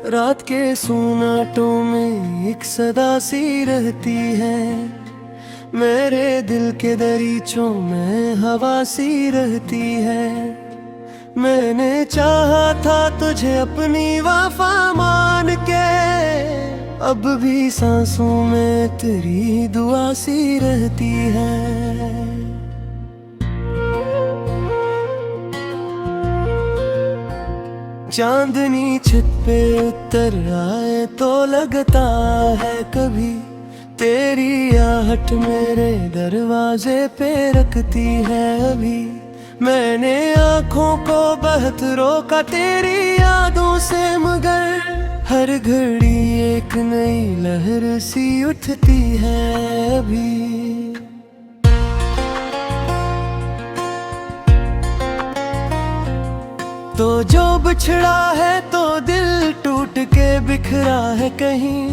रात के सुनाटों में एक सदा सी रहती है, मेरे दिल के दरीचों में हवा सी रहती है। मैंने चाहा था तुझे अपनी वफा मान के, अब भी सांसों में तेरी दुआ सी रहती है। चांदनी छत पे उतर आए तो लगता है कभी, तेरी आहट मेरे दरवाजे पे रखती है अभी। मैंने आँखों को बहत रोका तेरी यादों से, मगर हर घड़ी एक नई लहर सी उठती है अभी। तो जो बिछड़ा है तो दिल टूट के बिखरा है कहीं,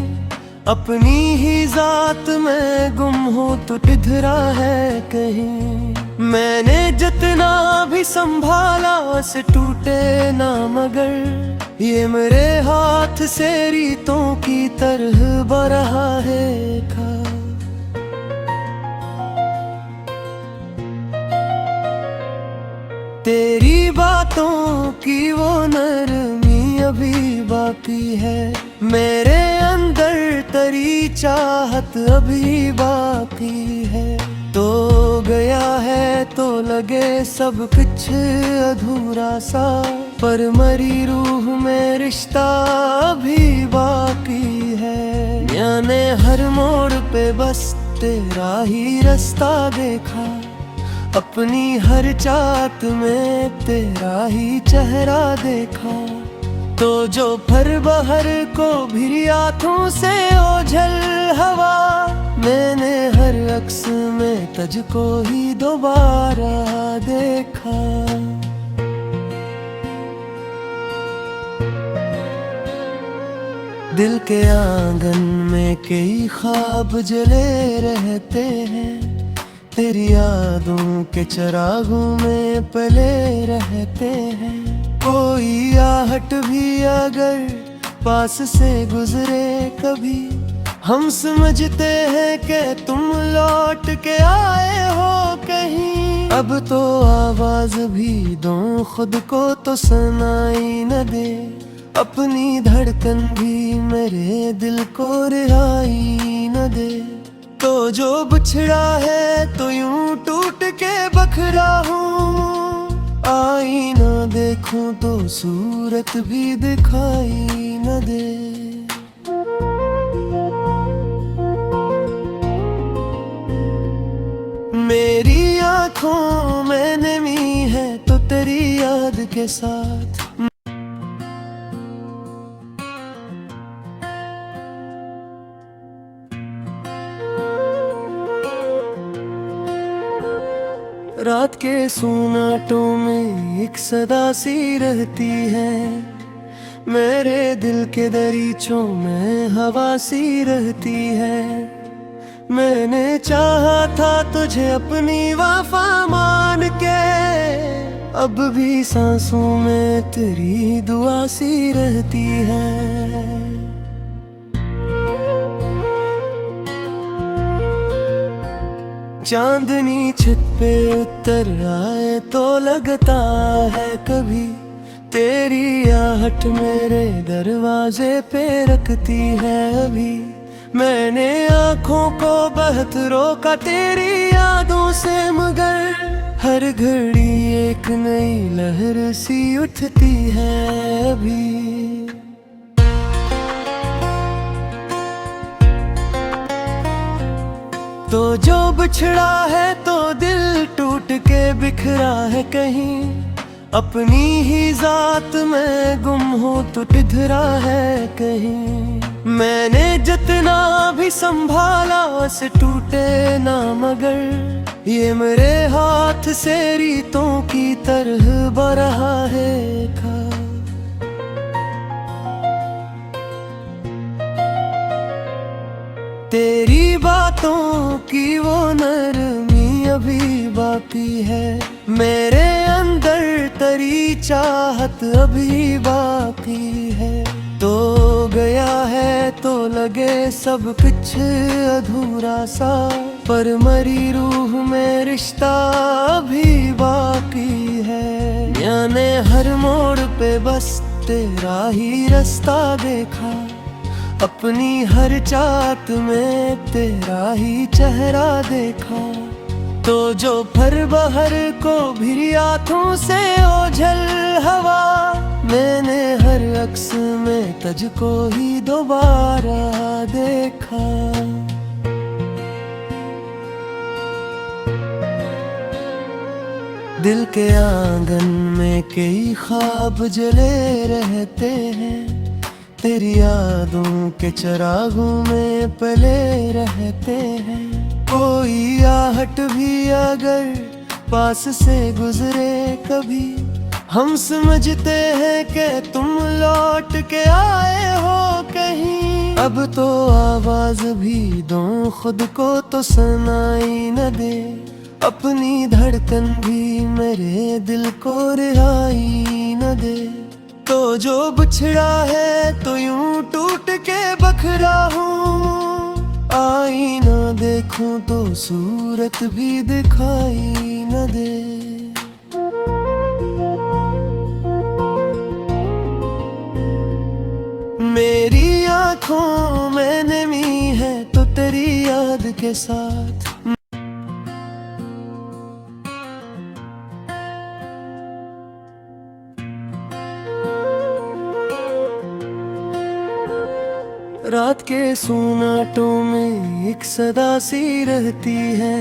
अपनी ही जात में गुम हो तो किधरा है कहीं। मैंने जितना भी संभाला से टूटे ना, मगर ये मेरे हाथ से रीतों की तरह बरहा है खा। तेरी बातों की वो नरमी अभी बाकी है, मेरे अंदर तेरी चाहत अभी बाकी है। तो गया है तो लगे सब कुछ अधूरा सा, पर मरी रूह में रिश्ता अभी बाकी है। याने हर मोड़ पे बस तेरा ही रास्ता देखा, अपनी हर चाहत में तेरा ही चेहरा देखा। तो जो भर बहर को भी आँखों से ओझल हवा, मैंने हर अक्स में तुझको ही दोबारा देखा। दिल के आंगन में कई ख्वाब जले रहते हैं, तेरी यादों के चरागों में पले रहते हैं। कोई आहट भी अगर पास से गुजरे कभी, हम समझते हैं कि तुम लौट के आए हो कहीं। अब तो आवाज भी दो खुद को तो सुनाई न दे, अपनी धड़कन भी मेरे दिल को रिहाई न दे। तो जो बिछड़ा है तो यूं टूट के बखरा हूँ, आईना देखूं तो सूरत भी दिखाई न दे। मेरी आँखों में नमी है तो तेरी याद के साथ, रात के सुनाटों में एक सदा सी रहती है, मेरे दिल के दरीचों में हवा सी रहती है। मैंने चाहा था तुझे अपनी वफा मान के, अब भी सांसों में तेरी दुआ सी रहती है। चांदनी छत पे उतर आए तो लगता है कभी, तेरी आहट मेरे दरवाजे पे रखती है अभी। मैंने आँखों को बहत रोका तेरी यादों से, मगर हर घड़ी एक नई लहर सी उठती है अभी। तो जो बिछड़ा है तो दिल टूट के बिखरा है कहीं, अपनी ही जात में गुम हो तो किधरा है कहीं। मैंने जितना भी संभाला से टूटे ना, मगर ये मेरे हाथ से रीतों की तरह बरहा है खा। तेरी बातों की वो नरमी अभी बाकी है, मेरे अंदर तेरी चाहत अभी बाकी है। तो गया है तो लगे सब कुछ अधूरा सा, पर मरी रूह में रिश्ता अभी बाकी है। मैंने हर मोड़ पे बस तेरा ही रास्ता देखा, अपनी हर चाहत में तेरा ही चेहरा देखा। तो जो फर बहर को भी आँखों से ओझल हवा, मैंने हर अक्स में तुझको ही दोबारा देखा। दिल के आंगन में कई ख्वाब जले रहते हैं, तेरी यादों के चिरागों में पले रहते हैं। कोई आहट भी अगर पास से गुजरे कभी, हम समझते हैं कि तुम लौट के आए हो कहीं। अब तो आवाज भी दो खुद को तो सुनाई न दे, अपनी धड़कन भी मेरे दिल को रिहाई न दे। तो जो बिछड़ा है तो यूं टूट के बखरा हूँ, आईना देखूं तो सूरत भी दिखाई न दे। मेरी आँखों में नमी है तो तेरी याद के साथ, रात के सुनाटों में एक सदा सी रहती है,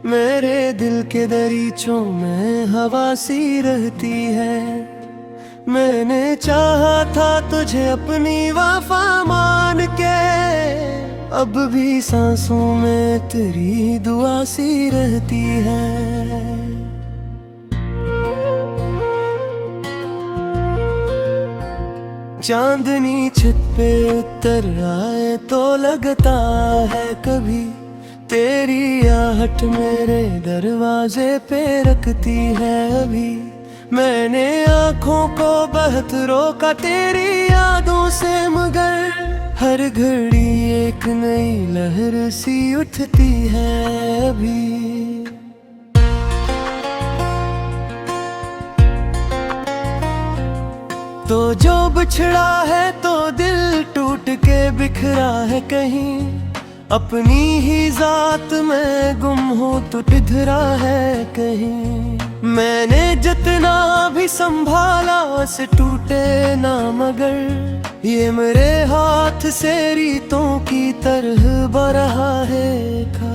मेरे दिल के दरीचों में हवा सी रहती है। मैंने चाहा था तुझे अपनी वफा मान के, अब भी सांसों में तेरी दुआ सी रहती है। चांदनी छत पे उतर आए तो लगता है कभी, तेरी आहट मेरे दरवाजे पे रखती है अभी। मैंने आँखों को बहत रोका तेरी यादों से, मगर हर घड़ी एक नई लहर सी उठती है अभी। तो जो बिछड़ा है तो दिल टूट के बिखरा है कहीं, अपनी ही जात में गुम हो तो इधरा है कहीं। मैंने जितना भी संभाला से टूटे ना, मगर ये मेरे हाथ से रीतों की तरह बरहा है खा।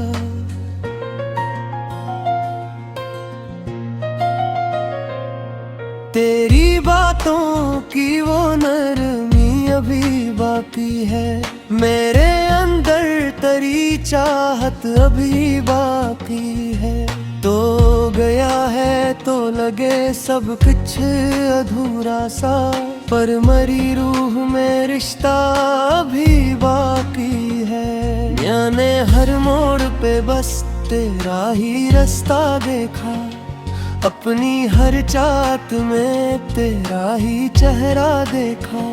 तेरी बातों की वो नरमी अभी बाकी है, मेरे अंदर तेरी चाहत अभी बाकी है। तो गया है तो लगे सब कुछ अधूरा सा, पर मरी रूह में रिश्ता अभी बाकी है। मैंने हर मोड़ पे बस तेरा ही रास्ता देखा, अपनी हर चाहत में तेरा ही चेहरा देखा।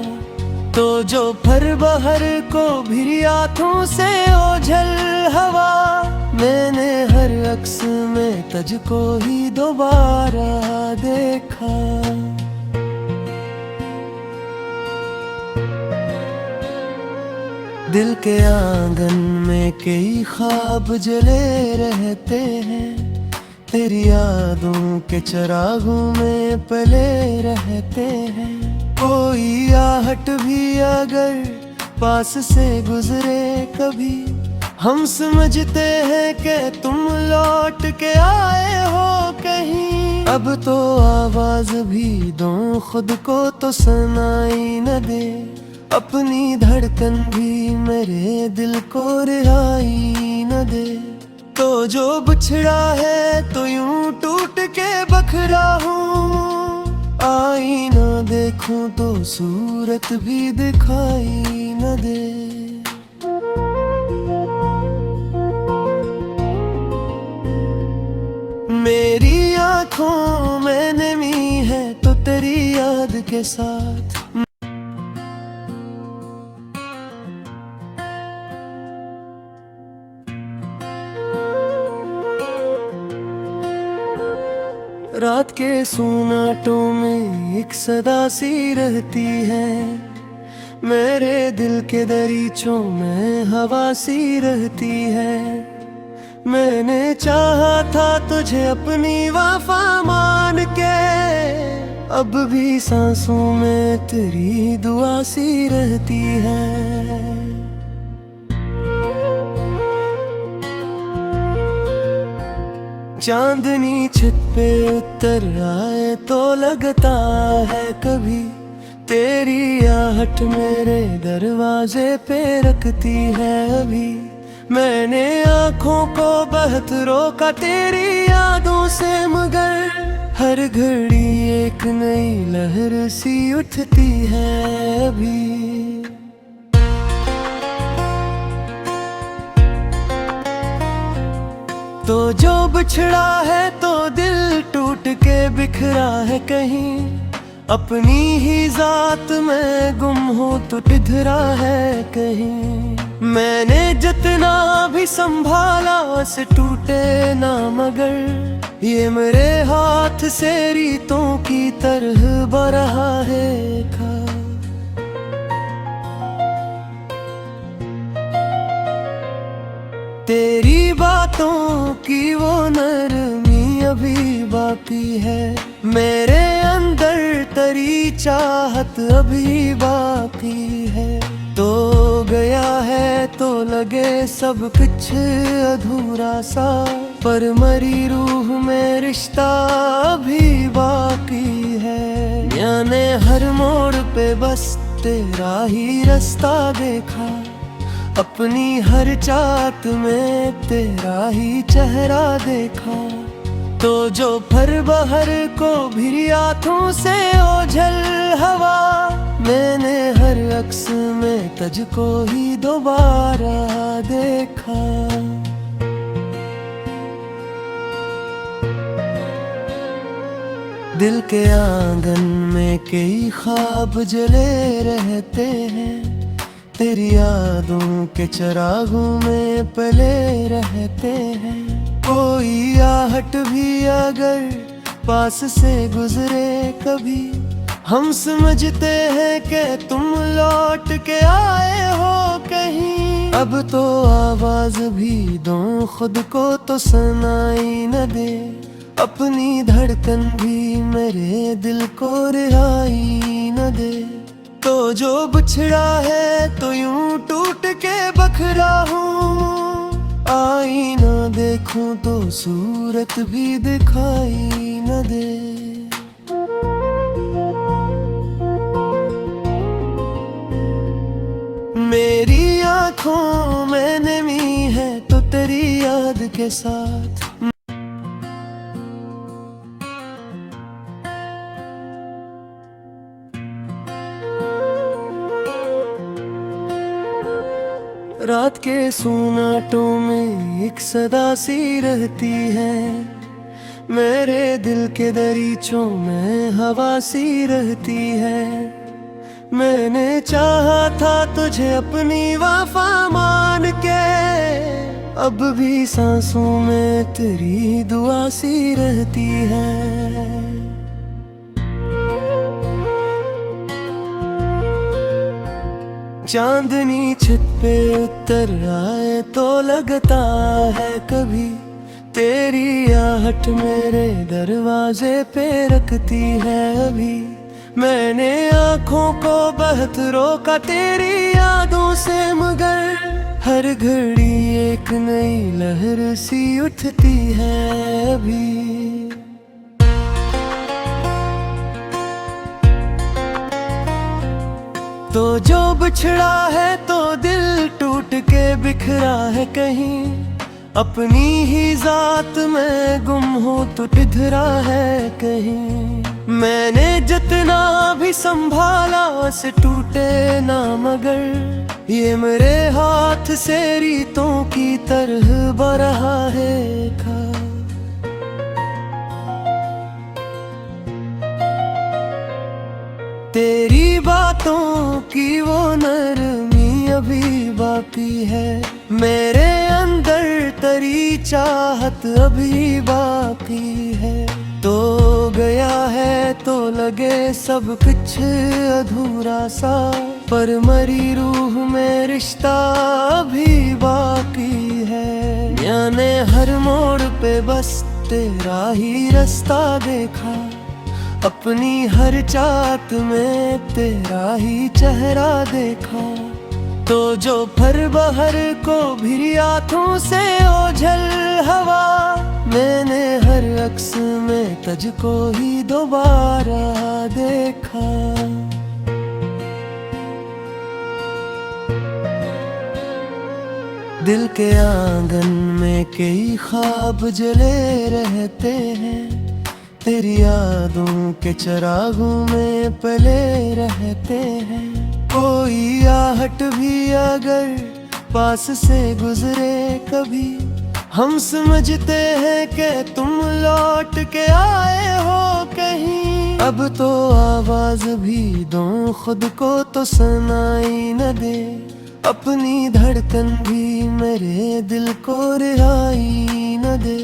तो जो फर बहर को भी आँखों से ओझल हवा, मैंने हर अक्स में तुझको ही दोबारा देखा। दिल के आंगन में कई ख्वाब जले रहते हैं, तेरी यादों के चिरागों में पले रहते हैं। कोई आहट भी अगर पास से गुजरे कभी, हम समझते हैं कि तुम लौट के आए हो कहीं। अब तो आवाज भी दो खुद को तो सुनाई न दे, अपनी धड़कन भी मेरे दिल को रिहाई न दे। तो जो बिछड़ा है तो यूं टूट के बखरा हूँ, आईना देखूं तो सूरत भी दिखाई न दे। मेरी आँखों में नमी है तो तेरी याद के साथ, रात के सुनाटों में एक सदा सी रहती है, मेरे दिल के दरीचों में हवा सी रहती है। मैंने चाहा था तुझे अपनी वफा मान के, अब भी सांसों में तेरी दुआ सी रहती है। चांदनी छत पे उतर आए तो लगता है कभी, तेरी आहट मेरे दरवाजे पे रखती है अभी। मैंने आँखों को बहत रोका तेरी यादों से, मगर हर घड़ी एक नई लहर सी उठती है अभी। तो जो बिछड़ा है तो दिल टूट के बिखरा है कहीं, अपनी ही जात में गुम हो तो किधरा है कहीं। मैंने जितना भी संभाला से टूटे ना, मगर ये मेरे हाथ से रीतों की तरह बरहा है खा। तेरी बातों की वो नरमी अभी बाकी है, मेरे अंदर तेरी चाहत अभी बाकी है। तो गया है तो लगे सब कुछ अधूरा सा, पर मरी रूह में रिश्ता अभी बाकी है। मैंने हर मोड़ पे बस तेरा ही रास्ता देखा, अपनी हर चाहत में तेरा ही चेहरा देखा। तो जो भर बहर को भी आँखों से ओझल हवा, मैंने हर अक्स में तुझको ही दोबारा देखा। दिल के आंगन में कई ख्वाब जले रहते हैं, तेरी यादों के चरागों में पले रहते हैं। कोई आहट भी अगर पास से गुजरे कभी, हम समझते हैं कि तुम लौट के आए हो कहीं। अब तो आवाज भी दो खुद को तो सुनाई न दे, अपनी धड़कन भी मेरे दिल को रिहाई न दे। तो जो बिछड़ा है तो यूं टूट के बखरा हूँ, आईना देखूं तो सूरत भी दिखाई न दे। मेरी आँखों में नमी है तो तेरी याद के साथ, रात के सुनाटों में एक सदा सी रहती है, मेरे दिल के दरीचों में हवा सी रहती है। मैंने चाहा था तुझे अपनी वफा मान के, अब भी सांसों में तेरी दुआ सी रहती है। चांदनी छत पे उतर आए तो लगता है कभी, तेरी आहट मेरे दरवाजे पे रखती है अभी। मैंने आँखों को बहत रोका तेरी यादों से, मगर हर घड़ी एक नई लहर सी उठती है अभी। तो जो बिछड़ा है तो दिल टूट के बिखरा है कहीं, अपनी ही जात में गुम हो तो किधरा है कहीं। मैंने जितना भी संभाला से टूटे ना, मगर ये मेरे हाथ से रीतों की तरह बरहा है खा। तेरी बातों की वो नरमी अभी बाकी है, मेरे अंदर तेरी चाहत अभी बाकी है। तो गया है तो लगे सब कुछ अधूरा सा, पर मरी रूह में रिश्ता अभी बाकी है। मैंने हर मोड़ पे बस तेरा ही रास्ता देखा, अपनी हर चाहत में तेरा ही चेहरा देखा। तो जो फर बहर को भी आँखों से ओझल हवा, मैंने हर अक्स में तुझको ही दोबारा देखा। दिल के आंगन में कई ख्वाब जले रहते हैं, तेरी यादों के चिरागों में पले रहते हैं। कोई आहट भी अगर पास से गुजरे कभी, हम समझते हैं कि तुम लौट के आए हो कहीं। अब तो आवाज भी दो खुद को तो सुनाई न दे, अपनी धड़कन भी मेरे दिल को रिहाई न दे।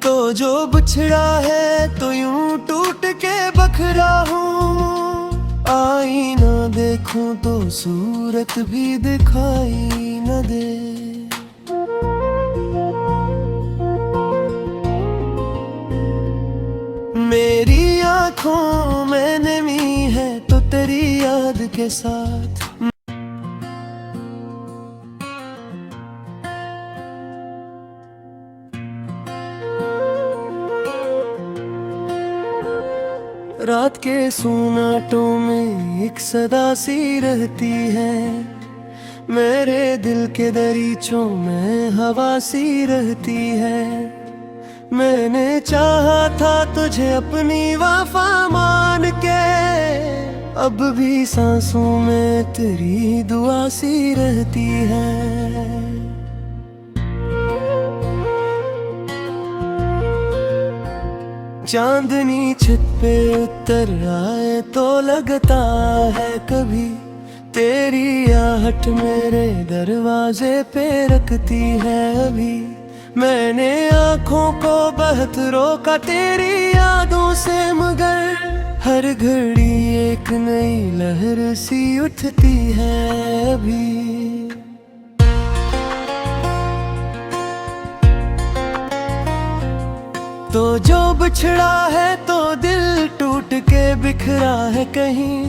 तो जो बिछड़ा है तो यूं टूट के बखरा हूँ, आईना देखूं तो सूरत भी दिखाई न दे। मेरी आँखों में नमी है तो तेरी याद के साथ, रात के सुनाटों में एक सदा सी रहती है, मेरे दिल के दरीचों में हवा सी रहती है। मैंने चाहा था तुझे अपनी वफा मान के, अब भी सांसों में तेरी दुआ सी रहती है। चांदनी छत पे उतर आए तो लगता है कभी, तेरी आहट मेरे दरवाजे पे रखती है अभी। मैंने आँखों को बहत रोका तेरी यादों से, मगर हर घड़ी एक नई लहर सी उठती है अभी। तो जो बिछड़ा है तो दिल टूट के बिखरा है कहीं,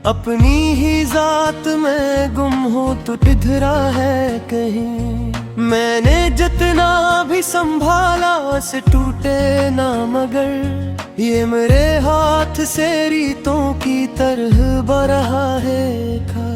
अपनी ही जात में गुम हो तो किधरा है कहीं। मैंने जितना भी संभाला से टूटे ना, मगर ये मेरे हाथ से रीतों की तरह बरहा है खा।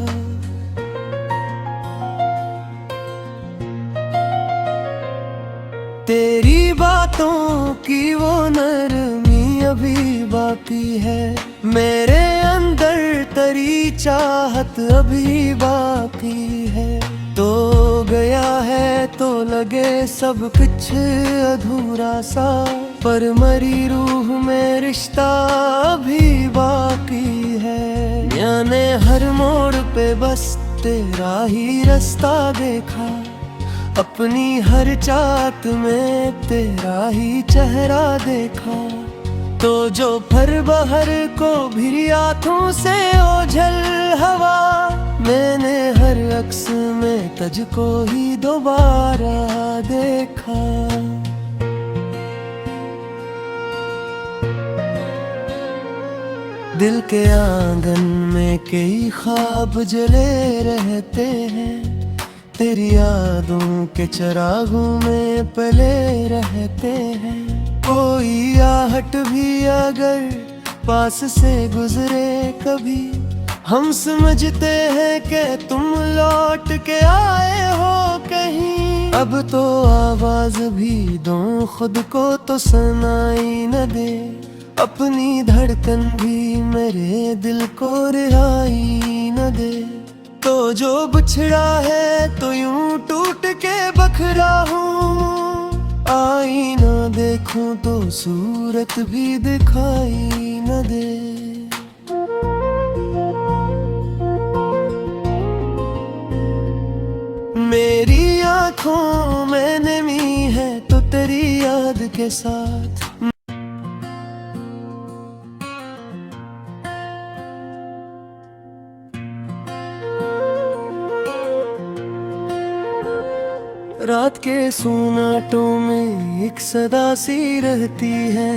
तेरी बातों की वो नरमी अभी बाकी है, मेरे अंदर तेरी चाहत अभी बाकी है। तो गया है तो लगे सब कुछ अधूरा सा, पर मरी रूह में रिश्ता अभी बाकी है। मैंने हर मोड़ पे बस तेरा ही रास्ता देखा, अपनी हर चाहत में तेरा ही चेहरा देखा। तो जो फर बहर को भी आँखों से ओझल हवा, मैंने हर अक्स में तुझको ही दोबारा देखा। दिल के आंगन में कई ख्वाब जले रहते हैं, तेरी यादों के चिरागों में पले रहते हैं। कोई आहट भी अगर पास से गुजरे कभी, हम समझते हैं कि तुम लौट के आए हो कहीं। अब तो आवाज भी दो खुद को तो सुनाई न दे, अपनी धड़कन भी मेरे दिल को रिहाई न दे। तो जो बिछड़ा है तो यूं टूट के बखरा हूँ, आईना देखूं तो सूरत भी दिखाई न दे। मेरी आँखों में नमी है तो तेरी याद के साथ, रात के सुनाटों में एक सदा सी रहती है,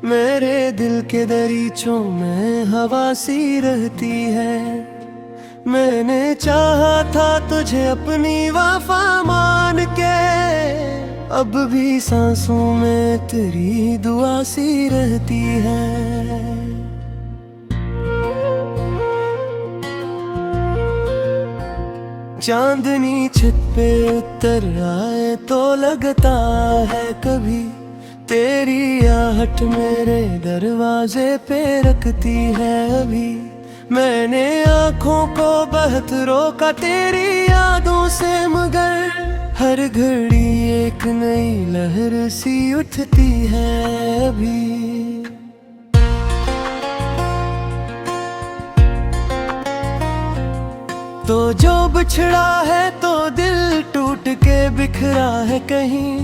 मेरे दिल के दरीचों में हवा सी रहती है। मैंने चाहा था तुझे अपनी वफा मान के, अब भी सांसों में तेरी दुआ सी रहती है। चांदनी छत पे उतर आए तो लगता है कभी, तेरी आहट मेरे दरवाजे पे रखती है अभी। मैंने आँखों को बहत रोका तेरी यादों से, मगर हर घड़ी एक नई लहर सी उठती है अभी। तो जो बिछड़ा है तो दिल टूट के बिखरा है कहीं,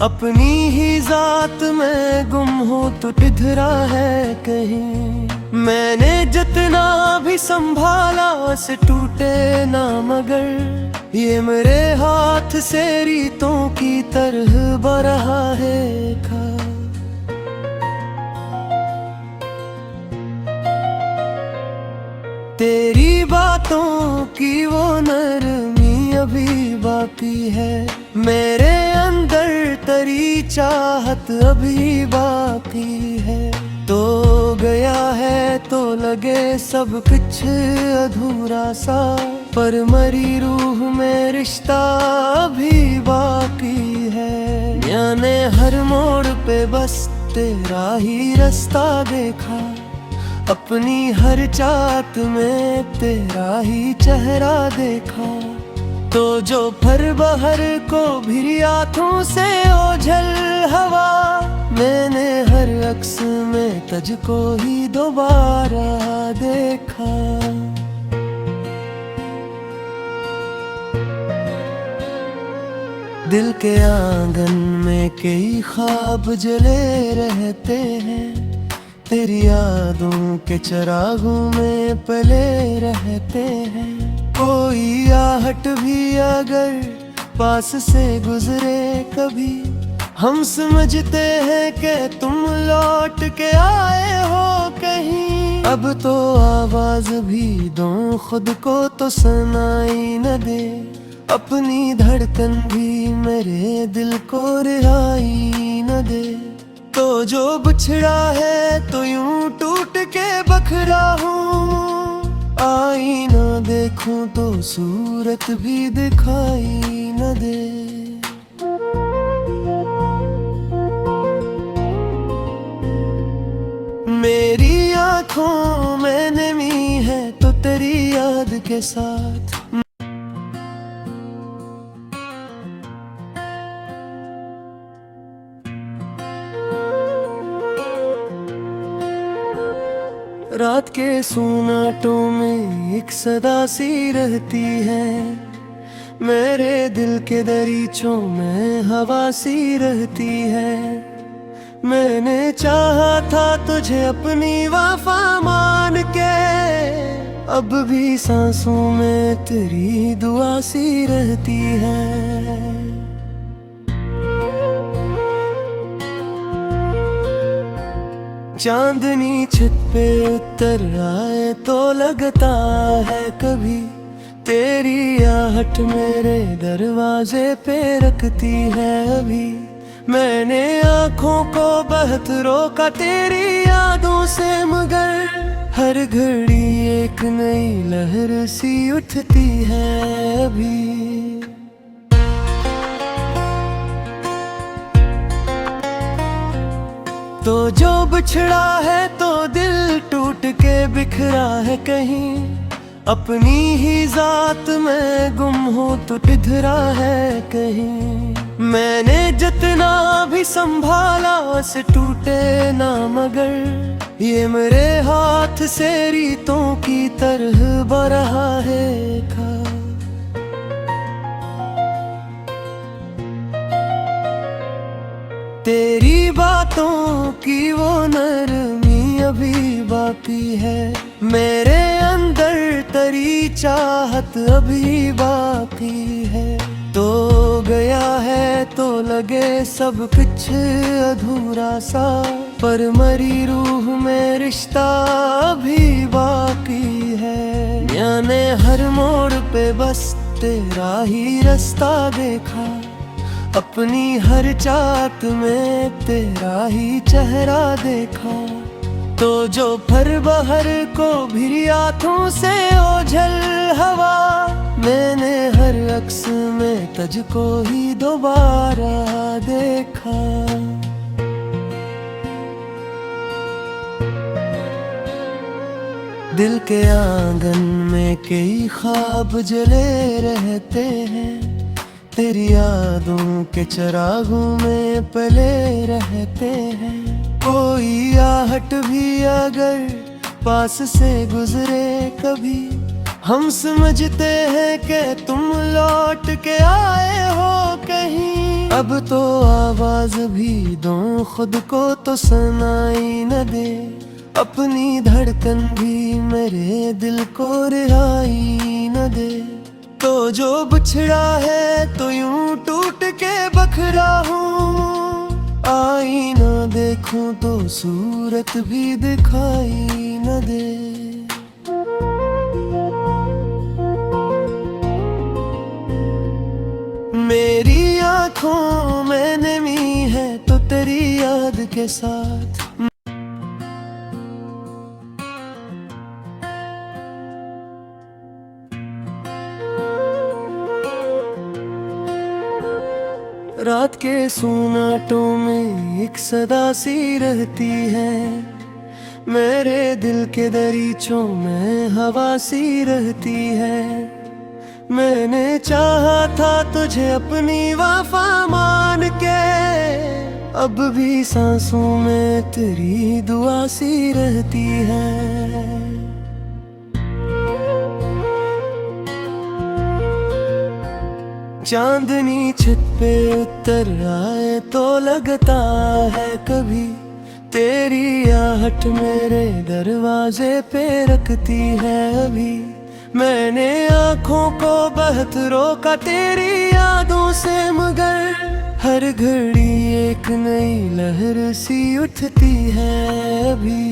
अपनी ही जात में गुम हो तो किधरा है कहीं। मैंने जितना भी संभाला उसे टूटे ना, मगर ये मेरे हाथ से रीतों की तरह बरहा है खा। तेरी बातों की वो नरमी अभी बाकी है, मेरे अंदर तेरी चाहत अभी बाकी है। तो गया है तो लगे सब कुछ अधूरा सा, पर मरी रूह में रिश्ता अभी बाकी है। मैंने हर मोड़ पे बस तेरा ही रास्ता देखा, अपनी हर चाहत में तेरा ही चेहरा देखा। तो जो फर बहर को भी हाथों से ओझल हवा, मैंने हर अक्स में तुझको ही दोबारा देखा। दिल के आंगन में कई ख्वाब जले रहते हैं, तेरी यादों के चरागों में पले रहते हैं। कोई आहट भी अगर पास से गुजरे कभी, हम समझते हैं कि तुम लौट के आए हो कहीं। अब तो आवाज भी दो खुद को तो सुनाई न दे, अपनी धड़कन भी मेरे दिल को रिहाई न दे। तो जो बिछड़ा है तो यूं टूट के बखरा हूँ, आईना देखूं तो सूरत भी दिखाई न दे। मेरी आँखों में नमी है तो तेरी याद के साथ, रात के सुनाटों में एक सदा सी रहती है, मेरे दिल के दरीचों में हवा सी रहती है। मैंने चाहा था तुझे अपनी वफा मान के, अब भी सांसों में तेरी दुआ सी रहती है। चांदनी छत पे उतर आए तो लगता है कभी, तेरी आहट मेरे दरवाजे पे रखती है अभी। मैंने आँखों को बहत रोका तेरी यादों से, मगर हर घड़ी एक नई लहर सी उठती है अभी। तो जो बिछड़ा है तो दिल टूट के बिखरा है कहीं, अपनी ही जात में गुम हो तो किधरा है कहीं। मैंने जितना भी संभाला उसे टूटे ना, मगर ये मेरे हाथ से रीतों की तरह बरहा है खा। तेरी बातों की वो नरमी अभी बाकी है, मेरे अंदर तेरी चाहत अभी बाकी है। तो गया है तो लगे सब कुछ अधूरा सा, पर मरी रूह में रिश्ता भी बाकी है। याने हर मोड़ पे बस तेरा ही रास्ता देखा, अपनी हर चाहत में तेरा ही चेहरा देखा। तो जो फर बहर को भी आँखों से ओझल हवा, मैंने हर अक्स में तुझको ही दोबारा देखा। दिल के आंगन में कई ख्वाब जले रहते हैं, तेरी यादों के चिरागों में पले रहते हैं। कोई आहट भी अगर पास से गुजरे कभी, हम समझते हैं कि तुम लौट के आए हो कहीं। अब तो आवाज भी दो खुद को तो सुनाई न दे, अपनी धड़कन भी मेरे दिल को रिहाई न दे। तो जो बिछड़ा है तो यूं टूट के बखरा हूँ, आईना देखूं तो सूरत भी दिखाई न दे। मेरी आँखों में नमी है तो तेरी याद के साथ, रात के सुनाटों में एक सदा सी रहती है, मेरे दिल के दरीचों में हवा सी रहती है। मैंने चाहा था तुझे अपनी वफा मान के, अब भी सांसों में तेरी दुआ सी रहती है। चांदनी छत पे उतर आए तो लगता है कभी, तेरी आहट मेरे दरवाजे पे रखती है अभी। मैंने आँखों को बहत रोका तेरी यादों से, मगर हर घड़ी एक नई लहर सी उठती है अभी।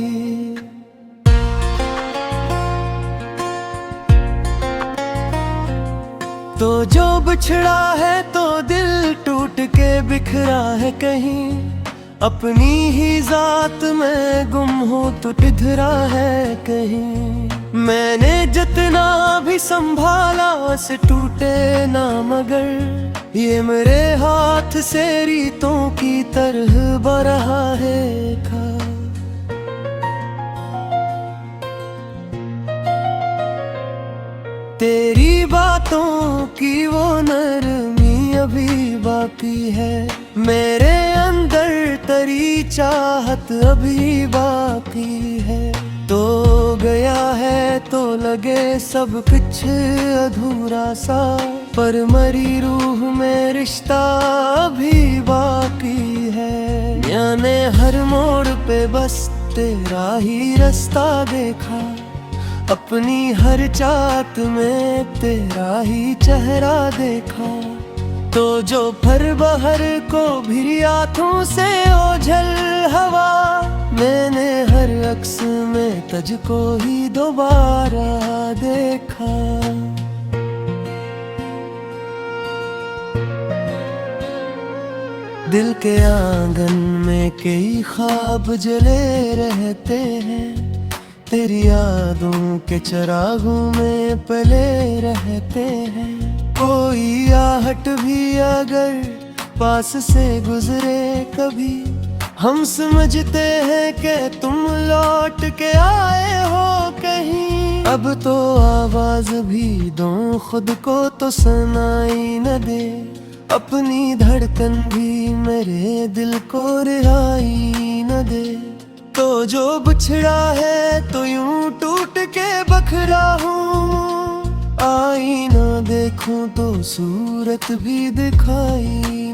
तो जो बिछड़ा है तो दिल टूट के बिखरा है कहीं, अपनी ही जात में गुम हो तो किधरा है कहीं। मैंने जितना भी संभाला से टूटे ना, मगर ये मेरे हाथ से रीतों की तरह बरहा है खा। तेरी बातों की वो नरमी अभी बाकी है, मेरे अंदर तेरी चाहत अभी बाकी है। तो गया है तो लगे सब कुछ अधूरा सा, पर मरी रूह में रिश्ता अभी बाकी है। याने हर मोड़ पे बस तेरा ही रास्ता देखा, अपनी हर चाहत में तेरा ही चेहरा देखा। तो जो फर बहर को भी आँखों से ओझल हवा, मैंने हर अक्स में तुझको ही दोबारा देखा। दिल के आंगन में कई ख्वाब जले रहते हैं, तेरी यादों के चिरागों में पले रहते हैं। कोई आहट भी अगर पास से गुजरे कभी, हम समझते हैं कि तुम लौट के आए हो कहीं। अब तो आवाज भी दो खुद को तो सुनाई न दे, अपनी धड़कन भी मेरे दिल को रिहाई न दे। तो जो बिछड़ा है तो यूं टूट के बखरा हूँ, आईना देखूं तो सूरत भी दिखाई